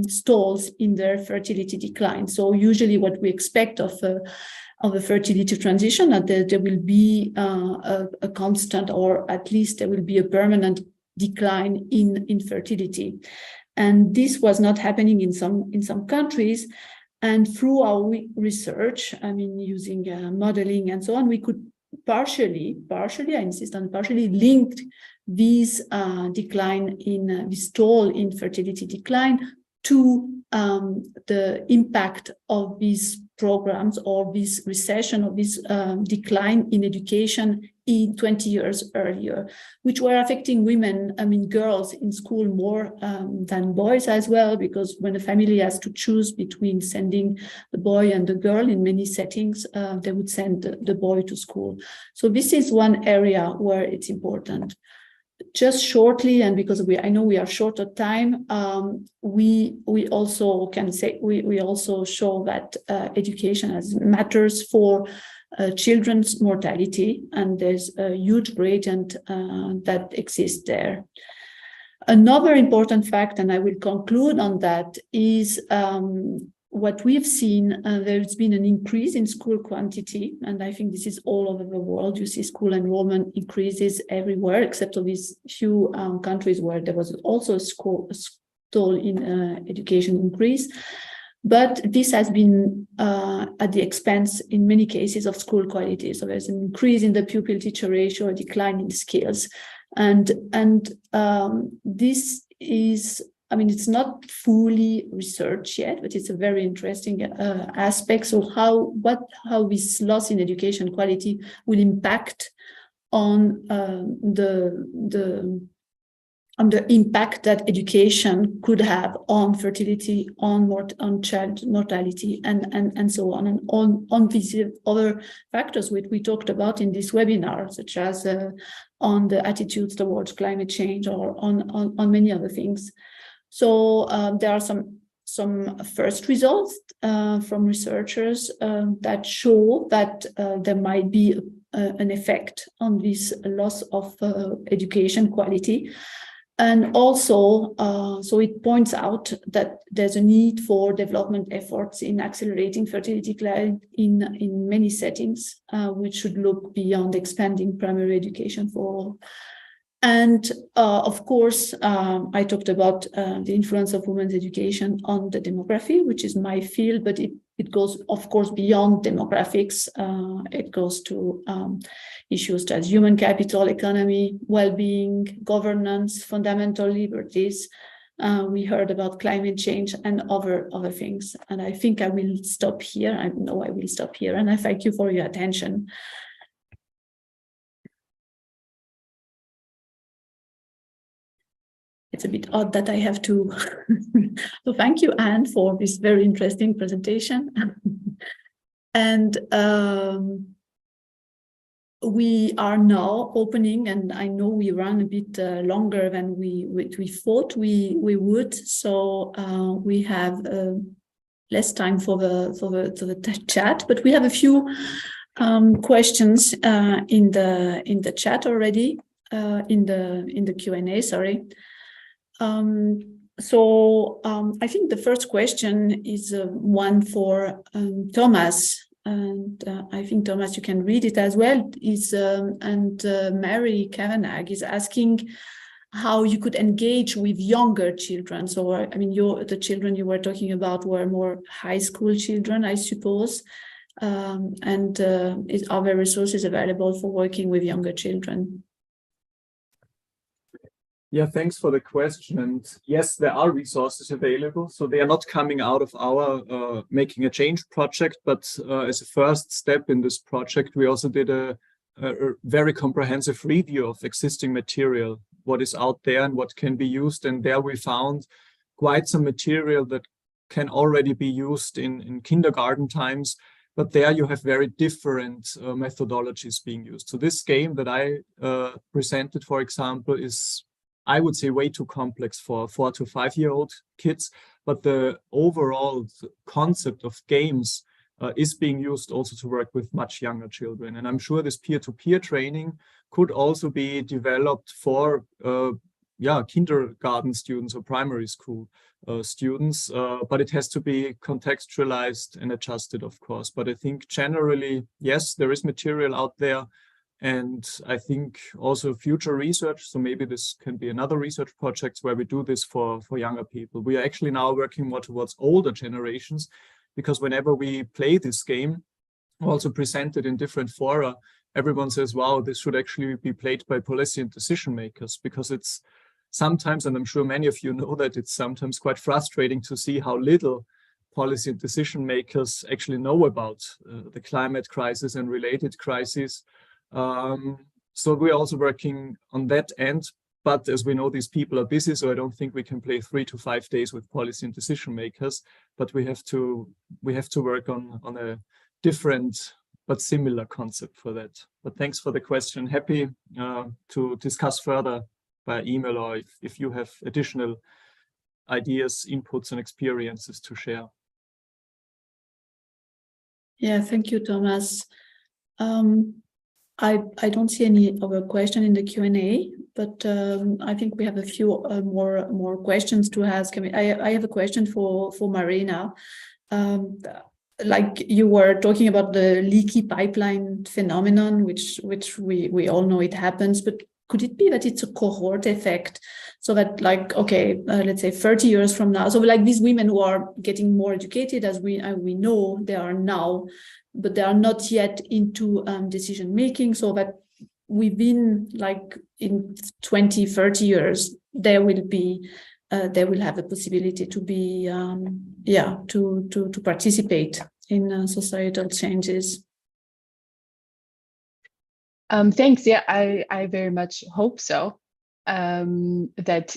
stalls in their fertility decline. So usually what we expect of a fertility transition, that there will be a constant, or at least there will be a permanent decline in fertility. And this was not happening in some countries. And through our research, I mean, using modeling and so on, we could partially, I insist on partially, linked these decline in this stall in fertility decline to the impact of these programs, or this recession, or this decline in education in 20 years earlier, which were affecting women, I mean girls in school more than boys as well, because when a family has to choose between sending the boy and the girl in many settings, they would send the boy to school. So this is one area where it's important. Just shortly, and because I know we are short of time, we also can say we also show that education matters for children's mortality, and there's a huge gradient that exists there. Another important fact, and I will conclude on that, is what we've seen. There's been an increase in school quantity, and I think this is all over the world. You see school enrollment increases everywhere, except for these few countries where there was also a stall in education increase. But this has been at the expense, in many cases, of school quality. So there's an increase in the pupil-teacher ratio, a decline in skills. And this is, I mean, it's not fully researched yet, but it's a very interesting aspect. So how this loss in education quality will impact on the impact that education could have on fertility, on child mortality, and so on, and on these other factors which we talked about in this webinar, such as on the attitudes towards climate change, or on many other things. So there are some first results from researchers that show that there might be an effect on this loss of education quality. And also, so it points out that there's a need for development efforts in accelerating fertility decline in many settings, which should look beyond expanding primary education for all. And of course, I talked about the influence of women's education on the demography, which is my field, but it goes, of course, beyond demographics. It goes to issues such as human capital, economy, well-being, governance, fundamental liberties. We heard about climate change and other things. And I think I will stop here. I know I will stop here. And I thank you for your attention. It's a bit odd that I have to. So thank you, Anne, for this very interesting presentation. And we are now opening, and I know we ran a bit longer than we thought we would. So we have less time for the chat, but we have a few questions in the chat already, in the Q&A. Sorry. So I think the first question is one for Thomas, and I think, Thomas, you can read it as well. Mary Kavanagh is asking how you could engage with younger children. So, I mean, the children you were talking about were more high school children, I suppose. Are there resources available for working with younger children? Yeah, thanks for the question. And yes, there are resources available. So they are not coming out of our Making a Change project, but as a first step in this project, we also did a very comprehensive review of existing material, what is out there and what can be used. And there we found quite some material that can already be used in kindergarten times. But there you have very different methodologies being used. So this game that I presented, for example, is, I would say, way too complex for 4 to 5 year old kids, but the overall concept of games is being used also to work with much younger children. And I'm sure this peer-to-peer training could also be developed for kindergarten students or primary school students, but it has to be contextualized and adjusted, of course. But I think generally, yes, there is material out there. And I think also future research, so maybe this can be another research project where we do this for younger people. We are actually now working more towards older generations, because whenever we play this game, also presented in different fora, everyone says, wow, this should actually be played by policy and decision makers, because it's sometimes, and I'm sure many of you know that, it's sometimes quite frustrating to see how little policy and decision makers actually know about the climate crisis and related crises. So we're also working on that end, but as we know, these people are busy, so I don't think we can play 3 to 5 days with policy and decision makers, but we have to work on a different but similar concept for that. But thanks for the question. Happy to discuss further by email, or if you have additional ideas, inputs, and experiences to share. Yeah, thank you, Thomas. I don't see any other question in the Q&A, but I think we have a few more questions to ask. I mean, I have a question for Marina. Like you were talking about the leaky pipeline phenomenon, which we all know it happens, but could it be that it's a cohort effect? So that, like, okay, let's say 30 years from now, so like these women who are getting more educated, as we know they are now, but they are not yet into decision making, so that within, like, in 20, 30 years, they will have the possibility to be, to participate in societal changes. Thanks. Yeah, I very much hope so. That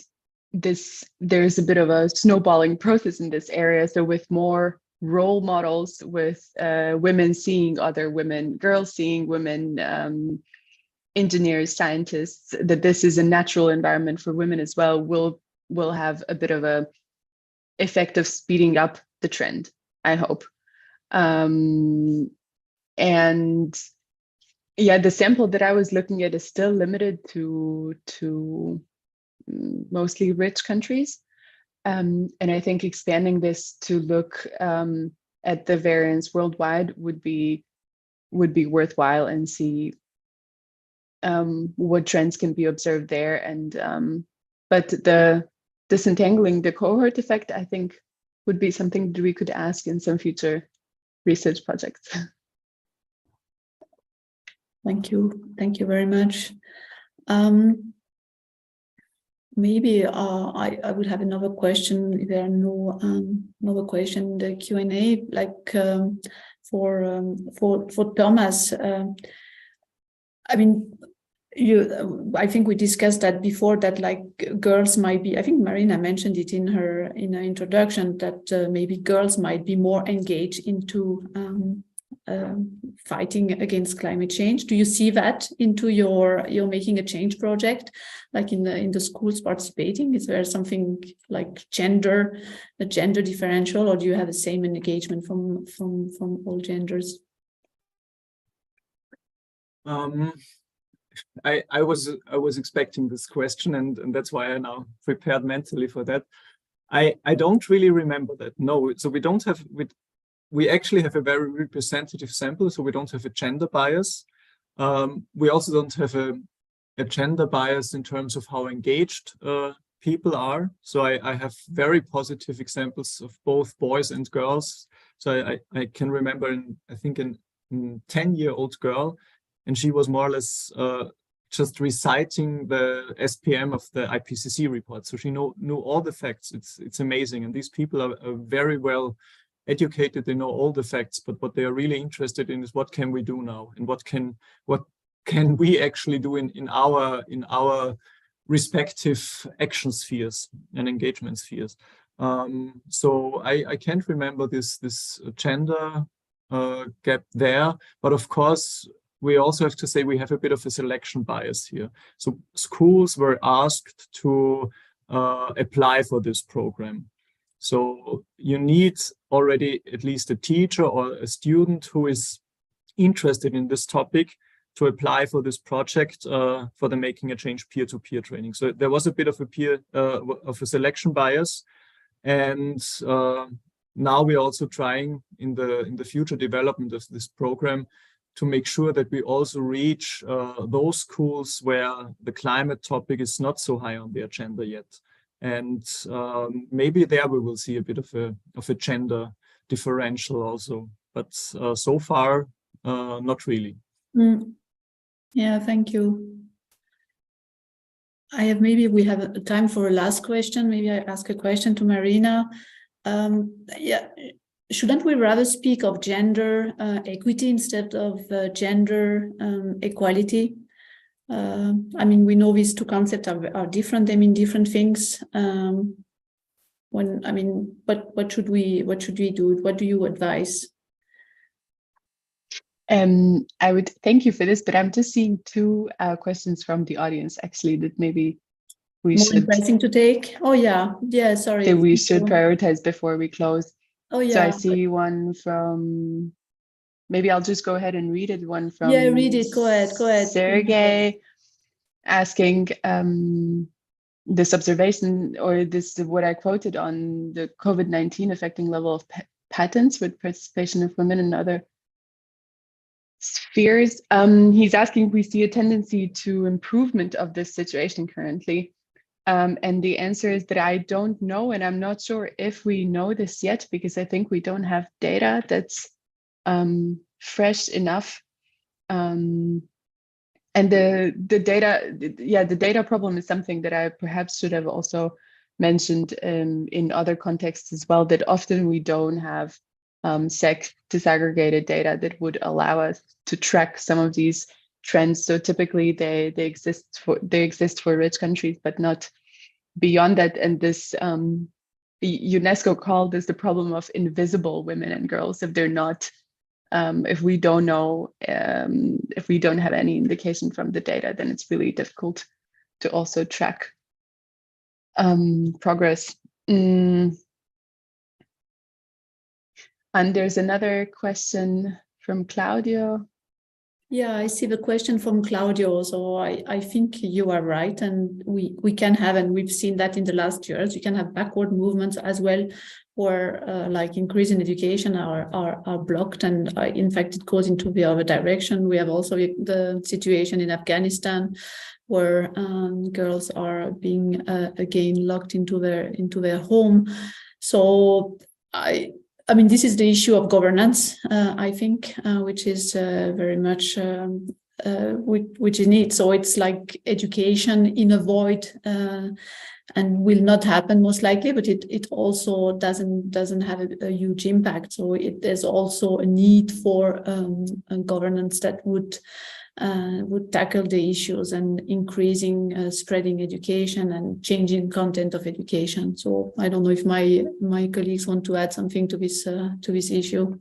there's a bit of a snowballing process in this area. So with more role models, with women seeing other women, girls seeing women, engineers, scientists, that this is a natural environment for women as well, will have a bit of a effect of speeding up the trend, I hope. And yeah, the sample that I was looking at is still limited to mostly rich countries. And I think expanding this to look at the variance worldwide would be worthwhile, and see what trends can be observed there. And but the disentangling the cohort effect, I think, would be something that we could ask in some future research projects. Thank you very much. Maybe I would have another question. If there are no another question in the Q&A, like for Thomas. I mean, I think we discussed that before, that like girls might be, I think Marina mentioned it in her introduction, that maybe girls might be more engaged into fighting against climate change. Do you see that into your making a change project, like in the schools participating? Is there something like a gender differential, or do you have the same engagement from all genders? I was expecting this question, and that's why I now prepared mentally for that. I don't really remember that. No, so we don't have, we actually have a very representative sample, so we don't have a gender bias. We also don't have a gender bias in terms of how engaged people are. So I have very positive examples of both boys and girls. So I can remember, I think a 10-year-old girl, and she was more or less just reciting the SPM of the IPCC report. So she knew all the facts. It's amazing. And these people are very well educated. They know all the facts, but what they are really interested in is what can we do now, and what can we actually do in our respective action spheres and engagement spheres. So I can't remember this gender gap there, but of course we also have to say we have a bit of a selection bias here. So schools were asked to apply for this program. So you need already at least a teacher or a student who is interested in this topic to apply for this project for the Making a Change peer-to-peer training. So there was a bit of a selection bias, and now we're also trying in the future development of this program to make sure that we also reach those schools where the climate topic is not so high on the agenda yet. And maybe there we will see a bit of a gender differential also, but so far, not really. Yeah, thank you. Maybe we have time for a last question. Maybe I ask a question to Marina. Yeah, shouldn't we rather speak of gender equity instead of gender equality? I mean, we know these two concepts are different. They mean different things. What should we do? What do you advise? I would thank you for this, but I'm just seeing two questions from the audience actually that maybe we More should interesting to take. Oh yeah, sorry. That we should prioritize before we close. Oh yeah. So I see one from. Maybe I'll just go ahead and read it. One from. Yeah, read it. Go ahead. Sergey, asking this observation, or this what I quoted on the COVID-19 affecting level of patents with participation of women in other spheres. He's asking if we see a tendency to improvement of this situation currently. And the answer is that I don't know, and I'm not sure if we know this yet, because I think we don't have data that's fresh enough. And the data problem is something that I perhaps should have also mentioned in other contexts as well, that often we don't have sex disaggregated data that would allow us to track some of these trends. So typically they exist for rich countries, but not beyond that. And this UNESCO called this the problem of invisible women and girls. If they're not, if we don't know, if we don't have any indication from the data, then it's really difficult to also track progress. And there's another question from Claudio. Yeah, I see the question from Claudio. So I think you are right. And we can have, and we've seen that in the last years, we can have backward movements as well, where like increase in education are blocked. And in fact, it goes into the other direction. We have also the situation in Afghanistan, where girls are being again locked into their home. So I mean, this is the issue of governance, I think, which is very much which is needed. So it's like education in a void, and will not happen most likely, but it also doesn't have a huge impact. So there's also a need for a governance that would tackle the issues and increasing spreading education and changing content of education. So I don't know if my colleagues want to add something to this issue.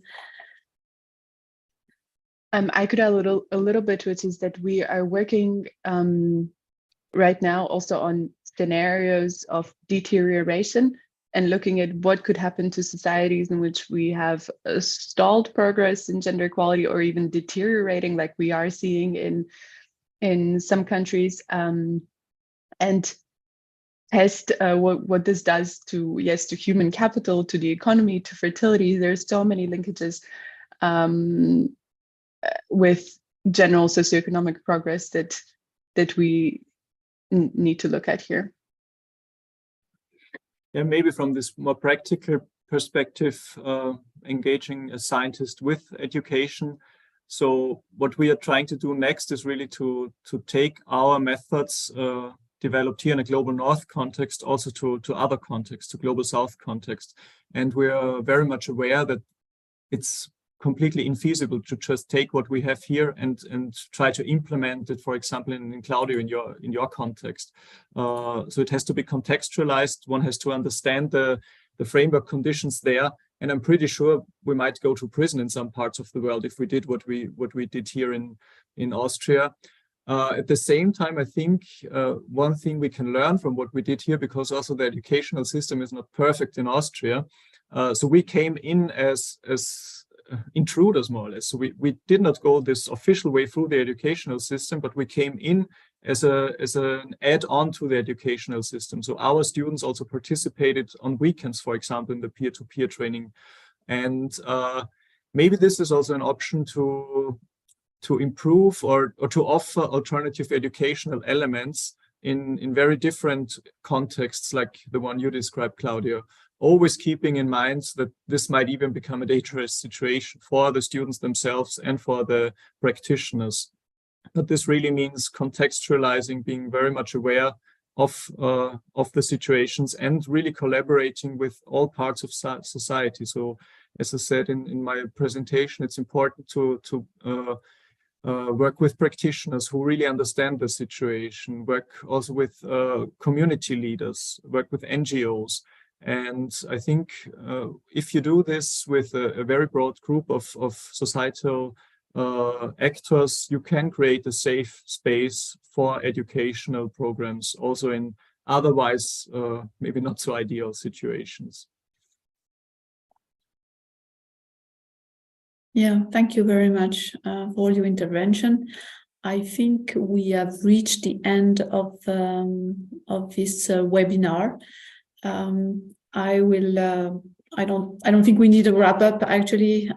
I could add a little bit, which is that we are working right now also on scenarios of deterioration and looking at what could happen to societies in which we have stalled progress in gender equality or even deteriorating, like we are seeing in some countries, and test what this does to human capital, to the economy, to fertility. There's so many linkages with general socioeconomic progress that we need to look at here. Yeah, maybe from this more practical perspective, engaging a scientist with education. So what we are trying to do next is really to take our methods developed here in a global north context also to other contexts, to global south context. And we are very much aware that it's completely infeasible to just take what we have here and try to implement it, for example, in Claudio, in your context. So it has to be contextualized. One has to understand the framework conditions there. And I'm pretty sure we might go to prison in some parts of the world if we did what we did here in Austria. At the same time, I think one thing we can learn from what we did here, because also the educational system is not perfect in Austria. So we came in as intruders, more or less. So we did not go this official way through the educational system, but we came in as an add-on to the educational system. So our students also participated on weekends, for example, in the peer-to-peer training. And maybe this is also an option to improve or to offer alternative educational elements in very different contexts, like the one you described, Claudia. Always keeping in mind that this might even become a dangerous situation for the students themselves and for the practitioners. But this really means contextualizing, being very much aware of the situations and really collaborating with all parts of society. So as I said in my presentation, it's important to work with practitioners who really understand the situation, work also with community leaders, work with NGOs. And I think if you do this with a very broad group of societal actors, you can create a safe space for educational programs, also in otherwise maybe not so ideal situations. Yeah, thank you very much for your intervention. I think we have reached the end of this webinar. I don't think we need a wrap up. Actually,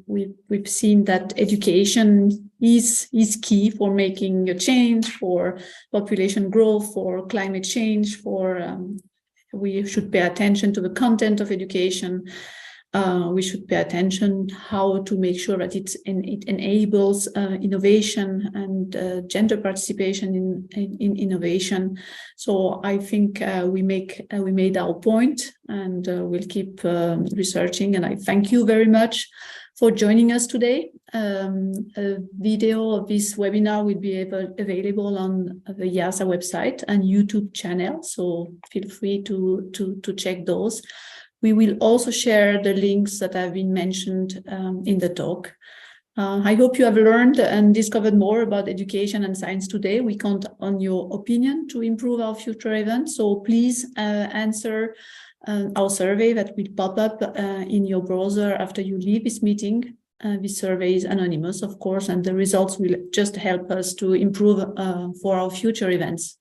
we've seen that education is key for making a change, for population growth, for climate change. We should pay attention to the content of education. We should pay attention how to make sure that it enables innovation and gender participation in innovation. So I think we made our point, and we'll keep researching. And I thank you very much for joining us today. A video of this webinar will be available on the IIASA website and YouTube channel, so feel free to check those. We will also share the links that have been mentioned in the talk. I hope you have learned and discovered more about education and science today. We count on your opinion to improve our future events, so please answer our survey that will pop up in your browser after you leave this meeting. This survey is anonymous, of course, and the results will just help us to improve for our future events.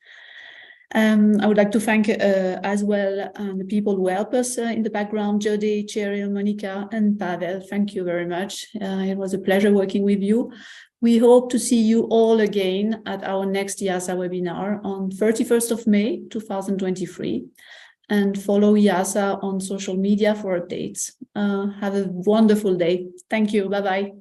I would like to thank as well the people who help us in the background, Jody, Cheryl, Monica, and Pavel. Thank you very much. It was a pleasure working with you. We hope to see you all again at our next IIASA webinar on 31st of May, 2023. And follow IIASA on social media for updates. Have a wonderful day. Thank you. Bye-bye.